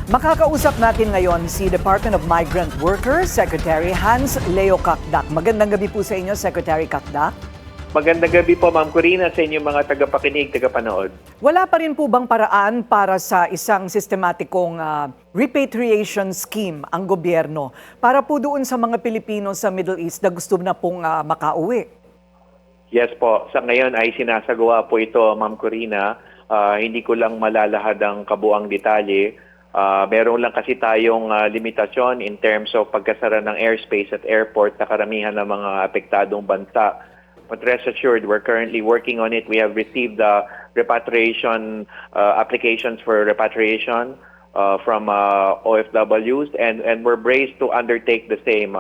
Makakausap natin ngayon si Department of Migrant Workers Secretary Hans Leo Kakdak. Magandang gabi po sa inyo, Secretary Kakdak. Magandang gabi po, Ma'am Corina, sa inyong mga tagapakinig, tagapanood. Wala pa rin po bang paraan para sa isang sistematikong repatriation scheme ang gobyerno para po doon sa mga Pilipino sa Middle East na gusto na pong makauwi? Yes po, sa ngayon ay sinasagawa po ito, Ma'am Corina. Hindi ko lang malalahad ang kabuang detalye. Meron lang kasi tayong limitasyon in terms of pagkasara ng airspace at airport sa karamihan ng mga apektadong bansa. But rest assured, we're currently working on it. We have received repatriation applications for repatriation from OFWs, and we're braced to undertake the same.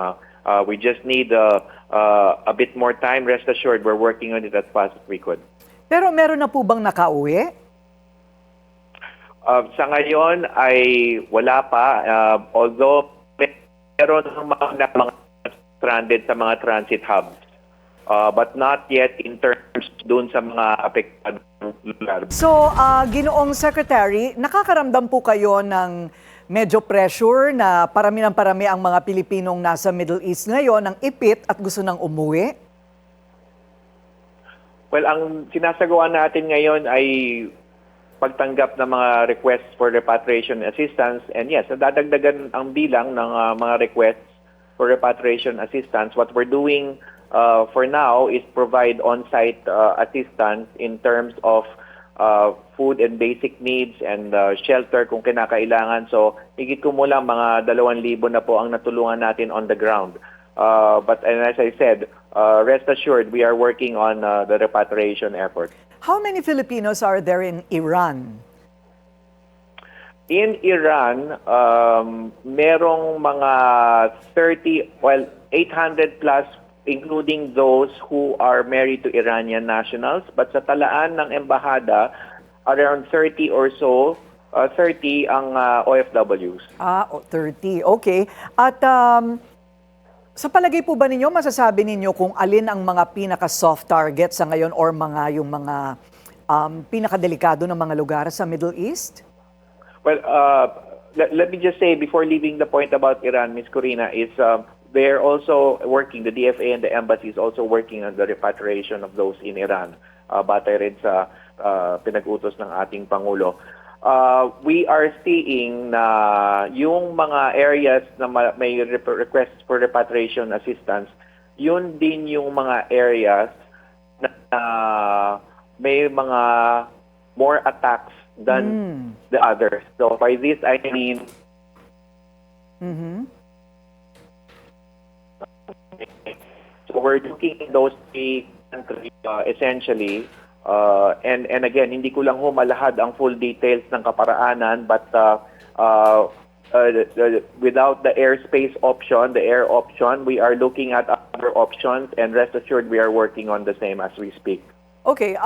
We just need a bit more time. Rest assured, we're working on it as fast as we could. Pero meron na po bang nakauwi? Sa ngayon ay wala pa, although meron mga stranded sa mga transit hubs. But not yet in terms dun sa mga apektadong lugar. So, Ginoong Secretary, nakakaramdam po kayo ng medyo pressure na parami ng parami ang mga Pilipinong nasa Middle East ngayon ng ipit at gusto nang umuwi? Well, ang sinasagawa natin ngayon ay pagtanggap ng mga requests for repatriation assistance. And yes, dadagdagan ang bilang ng mga requests for repatriation assistance. What we're doing for now is provide on-site assistance in terms of food and basic needs and shelter kung kinakailangan. So, higit kumulang mga 2,000 na po ang natulungan natin on the ground. But as I said, rest assured, we are working on the repatriation effort. How many Filipinos are there in Iran? In Iran, merong mga 800 plus, including those who are married to Iranian nationals. But sa talaan ng embahada, around 30 or so, 30 ang OFWs. 30. Okay. At sa palagay po ba ninyo, masasabi ninyo kung alin ang mga pinaka-soft target sa ngayon or yung mga pinaka-delikado ng mga lugar sa Middle East? Well, let me just say before leaving the point about Iran, Ms. Corina, is they're also working, the DFA and the embassy is also working on the repatriation of those in Iran. Batay rin sa pinag-utos ng ating Pangulo. We are seeing na yung mga areas na may requests for repatriation assistance, yun din yung mga areas na may mga more attacks than the others. So by this I mean so we're looking at those three countries essentially. And again, hindi ko lang humalahad ang full details ng kaparaanan, but without the airspace option, the air option, we are looking at other options, and rest assured we are working on the same as we speak. Okay.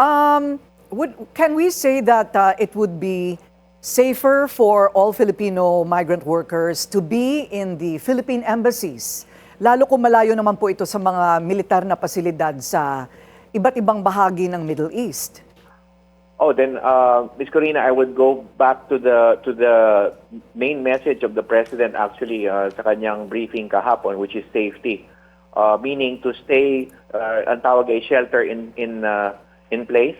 Can we say that it would be safer for all Filipino migrant workers to be in the Philippine embassies? Lalo kung malayo naman po ito sa mga militar na pasilidad sa iba't ibang bahagi ng Middle East. Oh, then, Ms. Corina, I would go back to the main message of the President actually sa kanyang briefing kahapon, which is safety. Meaning to stay, ang tawag ay shelter in place,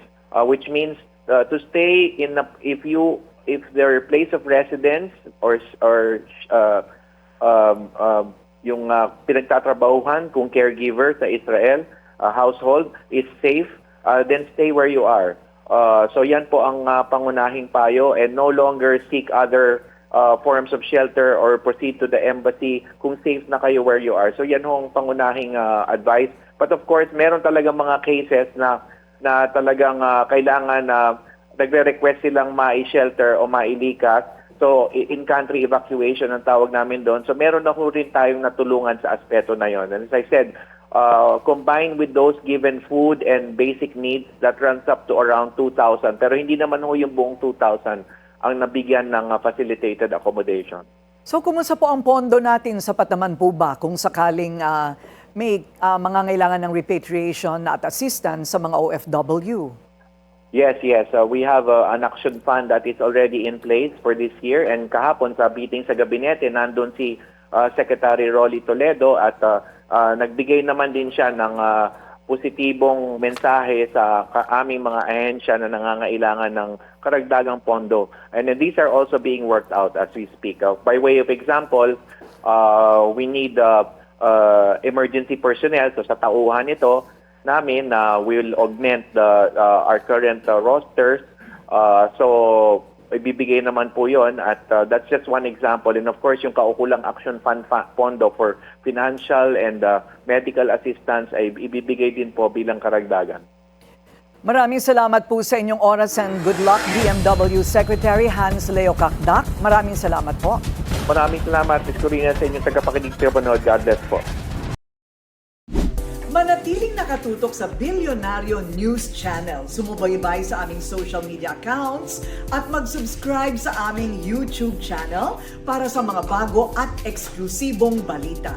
which means to stay if their place of residence or yung pinagtatrabahuhan kung caregiver sa Israel, household is safe, then stay where you are. So yan po ang pangunahing payo, and no longer seek other forms of shelter or proceed to the embassy kung safe na kayo where you are. So yan ho ang pangunahing advice. But of course, meron talagang mga cases na talagang kailangan nagre-request silang mai-shelter o mailikas. So in-country evacuation ang tawag namin doon. So meron na ho rin tayong natulungan sa aspeto na yon. And as I said, combined with those given food and basic needs, that runs up to around 2,000. Pero hindi naman ho yung buong 2,000 ang nabigyan ng facilitated accommodation. So kumusta po ang pondo natin? Sapat naman po ba kung sakaling may mga ngailangan ng repatriation at assistance sa mga OFW? Yes, yes. We have an action fund that is already in place for this year. And kahapon sa meeting sa gabinete, nandun si Secretary Rolly Toledo at nagbigay naman din siya ng positibong mensahe sa aming mga ahensya na nangangailangan ng karagdagang pondo. And these are also being worked out as we speak. By way of example, we need emergency personnel. So sa tauhan ito, namin na will augment our current rosters. So ibibigay naman po 'yon at that's just one example. And of course, yung kaukulang action fund pondo for financial and medical assistance ay ibibigay din po bilang karagdagan. Maraming salamat po sa inyong oras and good luck, DMW Secretary Hans Leo Kakdak. Maraming salamat po. Maraming salamat, Ms. Corina, sa inyong tagapakinig sa panood. God bless po. Manatiling nakatutok sa Bilyonaryo News Channel. Sumubaybay sa aming social media accounts at mag-subscribe sa aming YouTube channel para sa mga bago at eksklusibong balita.